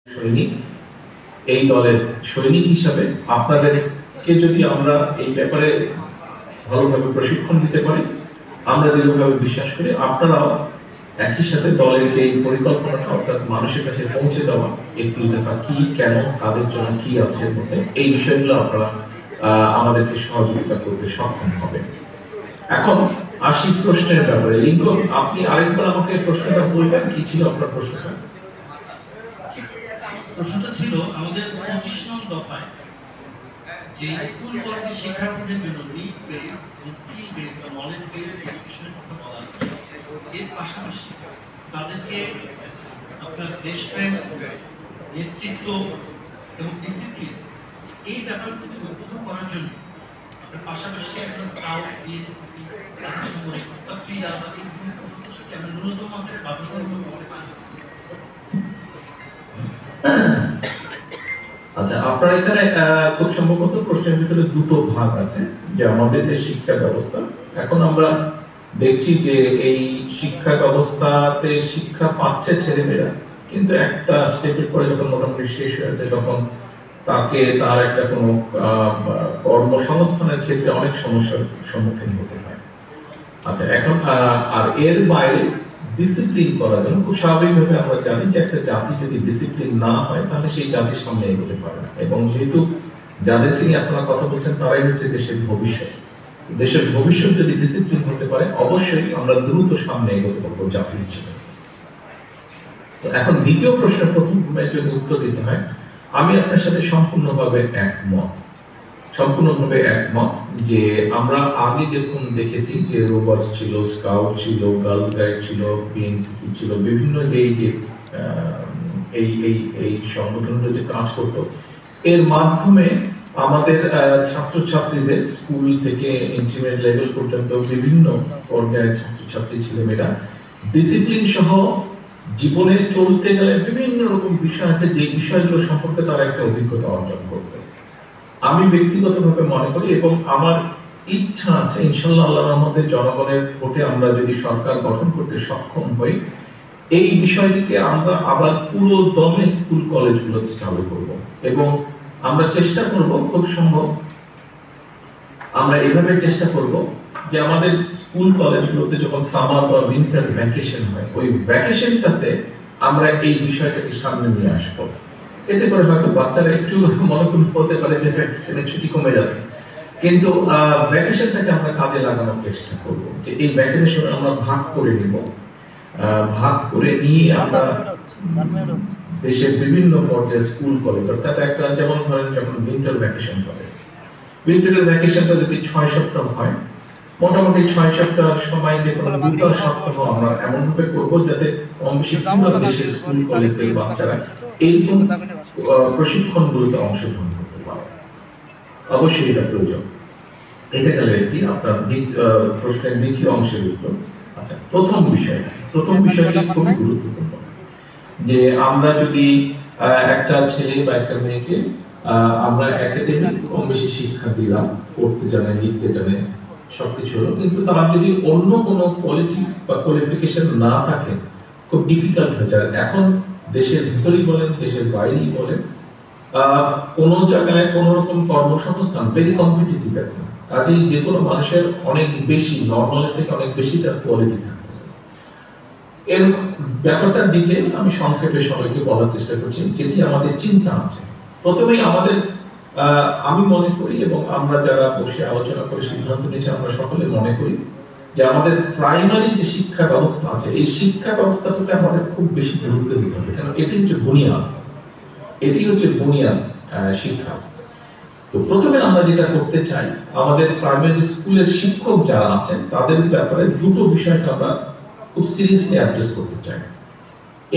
সৈনিক, এই দলের সৈনিক হিসাবে আপনাদেরকে যদি আমরা এই ব্যাপারে ভালোভাবে প্রশিক্ষণ দিতে পারি, আমরা দৃঢ়ভাবে বিশ্বাস করি আপনারাও একই সাথে দলের যে পরিকল্পনাটা অর্থাৎ মানুষের কাছে পৌঁছে দেওয়া, একটি দফা কি, কেন, কাদের জন্য কি আছে মধ্যে এই বিষয়গুলো আপনারা আমাদেরকে সহযোগিতা করতে সক্ষম হবে। এখন আসি প্রশ্নের ব্যাপারে। লিঙ্কন, আপনি আরেকবার আমাকে প্রশ্নটা বলবেন, কি ছিল আপনার প্রশ্নটা? প্রশ্নটা ছিল আমাদের 25 নং দফায় যে স্কুল কলেজের শিক্ষার্থীদের জন্য নিড বেস এবং স্কিল বেস বা নলেজ বেস এডুকেশনের কথা বলা আছে। এর পাশাপাশি তাদেরকে আপনার দেশপ্রেম, নেতৃত্ব এবং ডিসিপ্লিন এই ব্যাপারগুলোকে উদ্বুদ্ধ করার জন্য আপনার পাশাপাশি একটা স্কাউট, বিএনসিসি, সামরিক বা ক্রীড়া বা এই ধরনের কোনো কিছুকে আমরা ন্যূনতম আকারে বাধ্যতামূলক করতে পারি। আচ্ছা, আপনার এখানে খুব সম্ভবত প্রশ্নের ভিতরে দুটো ভাগ আছে, যে আমাদের যে শিক্ষা ব্যবস্থা, এখন আমরা দেখছি যে এই শিক্ষা ব্যবস্থাতে শিক্ষা পাচ্ছে ছেলেমেয়েরা, কিন্তু একটা স্টেপের পরে যখন মোটামুটি শেষ হয়েছে তখন তাকে তার একটা কোনো কর্মসংস্থানের ক্ষেত্রে অনেক সমস্যার সম্মুখীন হতে হয়। আচ্ছা, এখন আর এর বাইরে ডিসিপ্লিন করার জন্য খুব স্বাভাবিকভাবে আমরা জানি যে একটা জাতি যদি ডিসিপ্লিন না হয় তাহলে সেই জাতির সামনে এগোতে পারে না, এবং যেহেতু যাদেরকে নিয়ে আপনারা কথা বলছেন তারাই হচ্ছে দেশের ভবিষ্যৎ, দেশের ভবিষ্যৎ যদি ডিসিপ্লিন হতে পারে অবশ্যই আমরা দ্রুত সামনে এগোতে পারবো জাতি হিসেবে। তো এখন দ্বিতীয় প্রশ্নের প্রথমে যদি উত্তর দিতে হয়, আমি আপনার সাথে সম্পূর্ণভাবে একমত যে আমরা আগে যেরকম দেখেছি যে রোভার্স ছিল, স্কাউট ছিল, গার্লস গাইড ছিল, বিএনসিসি ছিল, বিভিন্ন যে এই সংগঠনগুলো যে কাজ করত, এর মাধ্যমে আমাদের ছাত্রছাত্রীদের স্কুল থেকে ইন্টারমিডিয়েট লেভেল পর্যন্ত বিভিন্ন পর্যায়ের ছাত্রছাত্রী ছেলেমেয়েরা ডিসিপ্লিন সহ জীবনে চলতে গেলে বিভিন্ন রকম বিষয় আছে যে বিষয়গুলো সম্পর্কে তারা একটা অভিজ্ঞতা অর্জন করতে। আমি ব্যক্তিগতভাবে মনে করি এবং আমার ইচ্ছা আছে ইনশাআল্লাহ আল্লাহর রহমতে জনগণের ভোটে আমরা যদি সরকার গঠন করতে সক্ষম হই, এই বিষয়টিকে আমরা আবার পুরো দমে স্কুল কলেজগুলোতে চালু করব, এবং আমরা চেষ্টা করব খুব সম্ভব আমরা এভাবে চেষ্টা করব যে আমাদের স্কুল কলেজগুলোতে যখন সামার বা উইন্টার ভ্যাকেশন হয়, ওই ভ্যাকেশনটাতে আমরা এই বিষয়টাকে সামনে নিয়ে আসবো। এতে করে হয়তো বাচ্চারা একটু মনোযোগ হতে পারে যে ভ্যাকেশনের ছুটি কমে যাচ্ছে, কিন্তু ভ্যাকেশনটাকে আমরা কাজে লাগানোর চেষ্টা করব, যে এই ভ্যাকেশন আমরা ভাগ করে নিব, ভাগ করে নিয়ে আমরা দেশের বিভিন্ন পর্যায়ে স্কুল কলেজ, অর্থাৎ একটা যেমন ধরেন যখন উইন্টার ভ্যাকেশন হবে, উইন্টারের ভ্যাকেশনটা যদি 6 সপ্তাহ হয়, মোটামুটি 6 সপ্তাহ সময় যে কোনো 2টা সপ্তাহ আমরা এমন ভাবে করব যাতে কম বেশি পুরো দেশের স্কুল কলেজের বাচ্চারা এইরকম প্রশিক্ষণগুলোতে অংশগ্রহণ করতে পারে। অবশ্যই এটা প্রয়োজন। এটা গেল একটি আপনার প্রশ্নের দ্বিতীয় অংশের উত্তর। আচ্ছা, প্রথম বিষয়টি খুব গুরুত্বপূর্ণ, যে আমরা যদি একটা ছেলে বা একটা মেয়েকে আমরা একাডেমিক কম বেশি শিক্ষা দিলাম, পড়তে জানে, লিখতে জানে, সবকিছু হলো, কিন্তু তারা যদি অন্য কোনো কোয়ালিটি বা কোয়ালিফিকেশন না থাকে, খুব ডিফিকাল্ট হয়ে যায়। এখন দেশের ভিতরেই বলেন, দেশের বাইরেই বলেন, কোনো জায়গায় কোনো রকম কর্মসংস্থান ভেরি কম্পিটিটিভ এখন, কাজেই যে কোনো মানুষের অনেক বেশি নর্মালের থেকে অনেক বেশি তার কোয়ালিটি থাকতে হবে। এর ব্যাপারটা ডিটেইল আমি সংক্ষেপে সবাইকে বলার চেষ্টা করছি, যেটি আমাদের চিন্তা আছে। প্রথমেই আমাদের আমি মনে করি এবং আমরা যারা বসে আলোচনা করে সিদ্ধান্ত নিয়েছি আমরা সকলে মনে করি যে আমাদের প্রাইমারি যে শিক্ষা ব্যবস্থা আছে, এই শিক্ষা ব্যবস্থাটাকে আমাদের খুব বেশি গুরুত্ব দিতে হবে, কারণ এটি হচ্ছে বুনিয়াদ শিক্ষা। তো প্রথমে আমরা যেটা করতে চাই, আমাদের প্রাইমারি স্কুলের শিক্ষক যারা আছেন তাদের ব্যাপারে দুটো বিষয়কে আমরা খুব সিরিয়াসলি অ্যাড্রেস করতে চাই।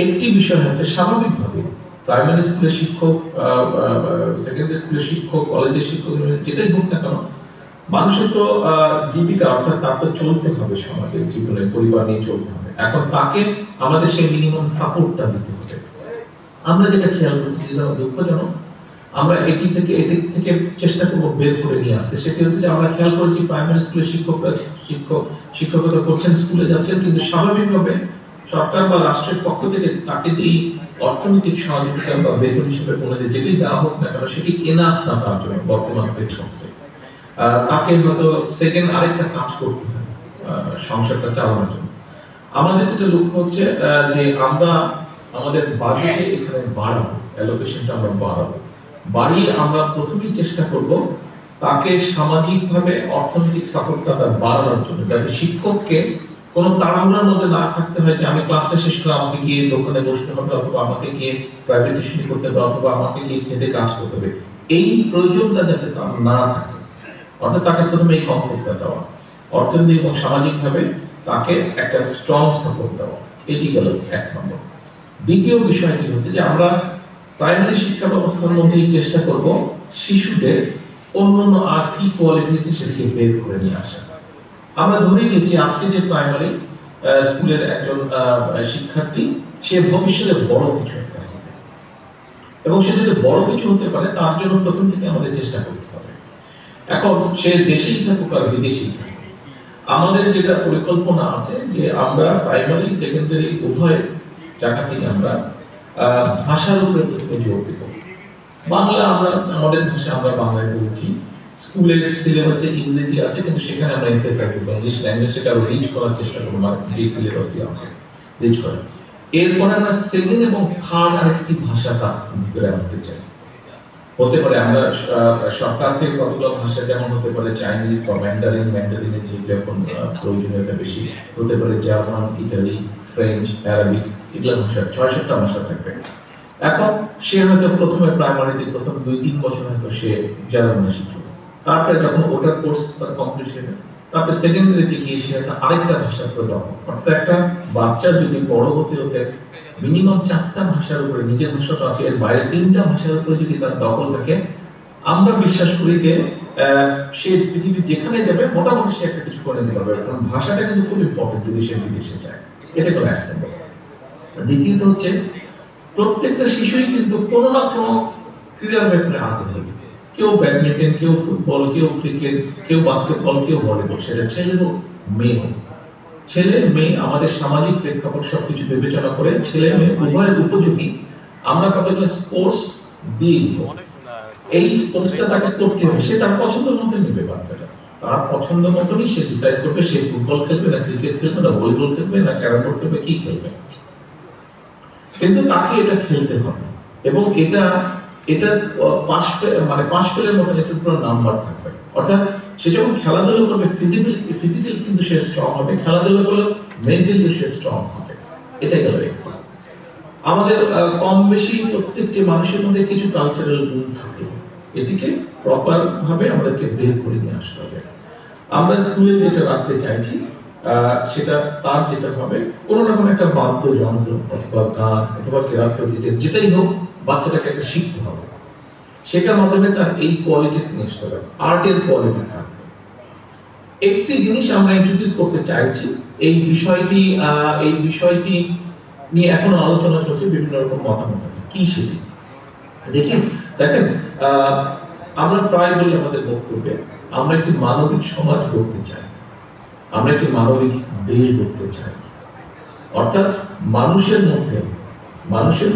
একটি বিষয় হচ্ছে স্বাভাবিকভাবে প্রাইমারি স্কুলের শিক্ষক, সেকেন্ডারি স্কুলের শিক্ষক, কলেজের শিক্ষক, যেটাই হোক না কেন, মানুষের তো জীবিকা, অর্থাৎ তার তো চলতে হবে, সমাজের জীবনে পরিবার নিয়ে চলতে হবে। এখন তাকে আমাদের সেই মিনিমাম সাপোর্টটা দিতে হবে। আমরা যেটা খেয়াল করছি, যেটা দুঃখজনক, আমরা এটি থেকে চেষ্টা করবো বের করে নিয়ে আসতে। সেটি হচ্ছে যে আমরা খেয়াল করেছি প্রাইমারি স্কুলের শিক্ষকরা শিক্ষকতা করছেন, স্কুলে যাচ্ছেন, কিন্তু স্বাভাবিকভাবে সরকার বা রাষ্ট্রের পক্ষ থেকে তাকে যেই অর্থনৈতিক সহযোগিতা বা বেতন হিসেবে কোনো যেটি দেওয়া হোক না কেন সেটি এনাফ না তার জন্য বর্তমান প্রেক্ষাপটে। তাকে হয়তো সেকেন্ড আরেকটা কাজ করতে হয় সংসারটা চালানোর জন্য। আমাদের যেটা লক্ষ্য হচ্ছে যে আমরা আমাদের বাজেটে এখানে বাড়াবো, অ্যালোকেশনটা আমরা বাড়াবো। বাড়িয়ে আমরা প্রথমেই চেষ্টা করব তাকে সামাজিকভাবে অর্থনৈতিক সাপোর্টটা তার বাড়ানোর জন্য, যাতে শিক্ষককে কোনো তাড়াহুড়ার মধ্যে না থাকতে হয় যে আমি ক্লাসটা শেষ করে আমাকে গিয়ে দোকানে বসতে হবে, অথবা আমাকে গিয়ে প্রাইভেট টিউশন করতে হবে, অথবা আমাকে গিয়ে খেতে কাজ করতে হবে। এই প্রয়োজনটা যাতে তার না থাকে, অর্থাৎ তাকে প্রথমে এই কমফোর্টটা দেওয়া, অর্থনৈতিক এবং সামাজিকভাবে তাকে একটা স্ট্রং সাপোর্ট দেওয়া, এটি গেল এক নম্বর। দ্বিতীয় বিষয়টি হচ্ছে যে আমরা প্রাইমারি শিক্ষা ব্যবস্থার মধ্যেই চেষ্টা করব শিশুদের অন্যান্য আর কি কোয়ালিটি আছে সেটাকে বের করে নিয়ে আসা। আমরা ধরে নিচ্ছি আজকে যে প্রাইমারি স্কুলের একজন শিক্ষার্থী, সে ভবিষ্যতে বড় কিছু একটা হবে, এবং সে যদি বড় কিছু হতে পারে তার জন্য প্রথম থেকে আমাদের চেষ্টা করতে হবে। এখন সে দেশেই থাকুক আর বিদেশেই থাকুক, আমাদের যেটা পরিকল্পনা আছে যে আমরা প্রাইমারি সেকেন্ডারি উভয় জায়গা থেকে আমরা ভাষার উপরে প্রথমে জোর দেব। বাংলা আমরা আমাদের ভাষা আমরা বাংলায় বলছি, স্কুলের সিলেবাসে ইংরেজি আছে, কিন্তু সেখানে আমরা এমফেসাইজ করব ইংলিশ ল্যাঙ্গুয়েজটাকে আরো রিচ করার চেষ্টা করব, মানে যে সিলেবাসটি আছে রিচ করা। এরপরে আমরা সেকেন্ড এবং থার্ড আরেকটি ভাষাটা ভিতরে আনতে চাই। হতে পারে আমরা সরকার থেকে কতগুলো ভাষা, যেমন হতে পারে চাইনিজ বা ম্যান্ডারিনের যেহেতু এখন প্রয়োজনীয়তা বেশি, হতে পারে জার্মান, ইটালি, ফ্রেঞ্চ, অ্যারাবিক, এগুলো ভাষা ৬-৭টা ভাষা থাকবে। এখন সে হয়তো প্রথমে প্রাইমারিতে প্রথম ২-৩ বছর হয়তো সে জার্মানি শিখবে, তারপরে যখন ওটার কোর্স তার কমপ্লিট হবে, তারপরে সেকেন্ডারিতে গিয়ে সে হয়তো আরেকটা ভাষার উপরে দখল। অর্থাৎ একটা বাচ্চা যদি বড় হতে হতে মিনিমাম 4টা ভাষার উপরে, নিজের ভাষা তো আছে, এর বাইরে 3টা ভাষার উপরে যদি তার দখল থাকে, আমরা বিশ্বাস করি যে সে পৃথিবীর যেখানে যাবে মোটামুটি সে একটা কিছু করে নিতে পারবে। কারণ ভাষাটা কিন্তু খুব ইম্পর্টেন্ট যদি সে বিদেশে যায়। এটা হলো এক নম্বর। দ্বিতীয়ত হচ্ছে প্রত্যেকটা শিশুই কিন্তু কোনো না কোনো ক্রীড়ার ব্যাপারে আগ্রহী। কেউ ব্যাডমিন্টন, কেউ ফুটবল, কেউ ক্রিকেট, কেউ বাস্কেটবল, কেউ ভলিবল, সেটা ছেলে হোক মেয়ে হোক। ছেলে মেয়ে আমাদের সামাজিক প্রেক্ষাপট সবকিছু বিবেচনা করে ছেলে মেয়ে উভয়ের উপযোগী আমরা কতগুলো স্পোর্টস দিই। এই স্পোর্টসটা তাকে করতে হবে, সে তার পছন্দ মতো নেবে। বাচ্চাটা তার পছন্দ মতনই সে ডিসাইড করবে সে ফুটবল খেলবে না ক্রিকেট খেলবে না ভলিবল খেলবে না ক্যারাম বোর্ড খেলবে, কি খেলবে, কিন্তু তাকে এটা খেলতে হবে। এবং এটা পাস ফেলের মতন একটা পুরো নাম্বার থাকবে। অর্থাৎ সে যখন খেলাধুলা করবে ফিজিক্যাল কিন্তু সে স্ট্রং হবে, খেলাধুলা করলে মেন্টালি সে স্ট্রং হবে। এটাই গেল একটা। আমাদের কম বেশি প্রত্যেকটি মানুষের মধ্যে কিছু কালচারাল গুণ থাকে, এটিকে প্রপার ভাবে আমাদেরকে বের করে নিয়ে আসতে হবে। আমরা স্কুলে যেটা রাখতে চাইছি সেটা তার যেটা হবে কোনো না কোনো একটা বাদ্যযন্ত্র অথবা গান অথবা ক্রীড়া প্রতিযোগিতা, যেটাই হোক বাচ্চাটাকে একটা শিখতে হবে। সেটার মাধ্যমে তার এই কোয়ালিটি নিয়ে আসতে হবে, আর্টের কোয়ালিটি থাকবে। একটি জিনিস আমরা ইন্ট্রোডিউস করতে চাইছি, এই বিষয়টি নিয়ে এখনো আলোচনা চলছে, বিভিন্ন রকম মতামত আছে। কি সেটি দেখেন আমরা প্রায় বলি আমাদের বক্তব্যে আমরা একটি মানবিক সমাজ গড়তে চাই, আমরা একটি মানবিক দেশ গড়তে চাই। অর্থাৎ মানুষের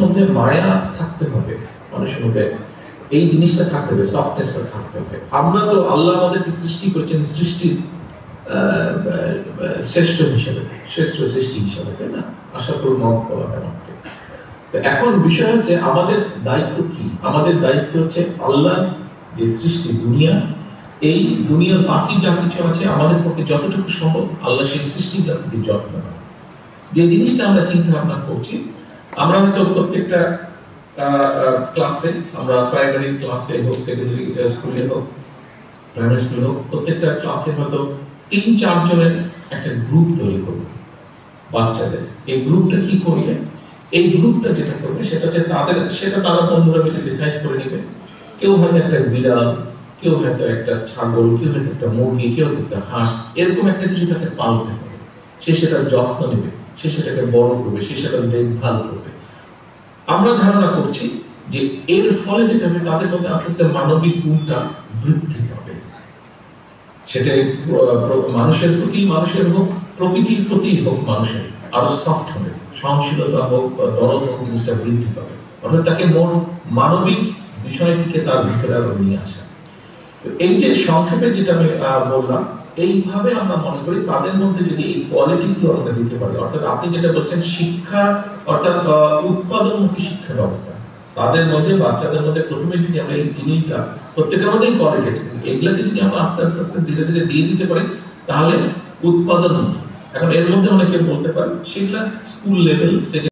মধ্যে মায়া থাকতে হবে, মানুষের মধ্যে এই জিনিসটা থাকতে হবে, সফটনেসটা থাকতে হবে। আমরা তো আল্লাহ আমাদেরকে সৃষ্টি করেছেন সৃষ্টির শ্রেষ্ঠ সৃষ্টি হিসেবে, তাই না? আশরাফুল মাখলুক বলা হয় আমাকে। তো এখন বিষয় হচ্ছে আমাদের দায়িত্ব কি? আমাদের দায়িত্ব হচ্ছে আল্লাহ যে সৃষ্টি দুনিয়া, এই দুনিয়ার বাকি যা কিছু আছে আমাদের পক্ষে যতটুকু সম্ভব আল্লাহ সেই সৃষ্টিটার প্রতি যত্ন নেন। যে জিনিসটা আমরা চিন্তা ভাবনা করছি, আমরা হয়তো প্রত্যেকটা ক্লাসে, আমরা প্রাইমারি ক্লাসে হোক সেকেন্ডারি স্কুলে হোক প্রাইমারি স্কুলে হোক, প্রত্যেকটা ক্লাসে হয়তো 3-4 জনের একটা গ্রুপ তৈরি করব বাচ্চাদের। এই গ্রুপটা কি করবে? এই গ্রুপটা যেটা করবে সেটা হচ্ছে তারা বন্ধুরা মিলে ডিসাইড করে নেবে। কেউ হয়তো একটা বিড়াল, কেউ হয়তো একটা ছাগল, কেউ হয়তো একটা মুরগি, কেউ হয়তো একটা হাঁস, এরকম একটা কিছু তাকে পালতে হবে। সে সেটার যত্ন নেবে, সে সেটাকে বড় করবে, সে সেটার দেখভাল করবে। আমরা ধারণা করছি যে এর ফলে যেটা হবে তাদের মধ্যে আস্তে আস্তে মানবিক গুণটা বৃদ্ধি পাবে। সেটা মানুষের প্রতি মানুষের হোক, প্রকৃতির প্রতি হোক মানুষের, আরো সফট হবে, সহনশীলতা হোক বা দরদ হোক, জিনিসটা বৃদ্ধি পাবে। অর্থাৎ তাকে মানবিক বিষয়টিকে তার ভিতরে আরো নিয়ে আসা। তো এই যে সংক্ষেপে যেটা আমি বললাম, এইভাবে আমরা মনে করি তাদের মধ্যে যদি এই কোয়ালিটিগুলো আমরা দিতে পারি, অর্থাৎ আপনি যেটা বলছেন শিক্ষা, অর্থাৎ উৎপাদনমুখী শিক্ষা ব্যবস্থা, তাদের মধ্যে বাচ্চাদের মধ্যে প্রথমে যদি আমরা এই জিনিসটা প্রত্যেকের মধ্যেই কোয়ালিটি আছে, এগুলাকে যদি আমরা আস্তে আস্তে আস্তে ধীরে ধীরে দিয়ে দিতে পারি, তাহলে উৎপাদনমুখী। এখন এর মধ্যে অনেকে বলতে পারে সেগুলা স্কুল লেভেল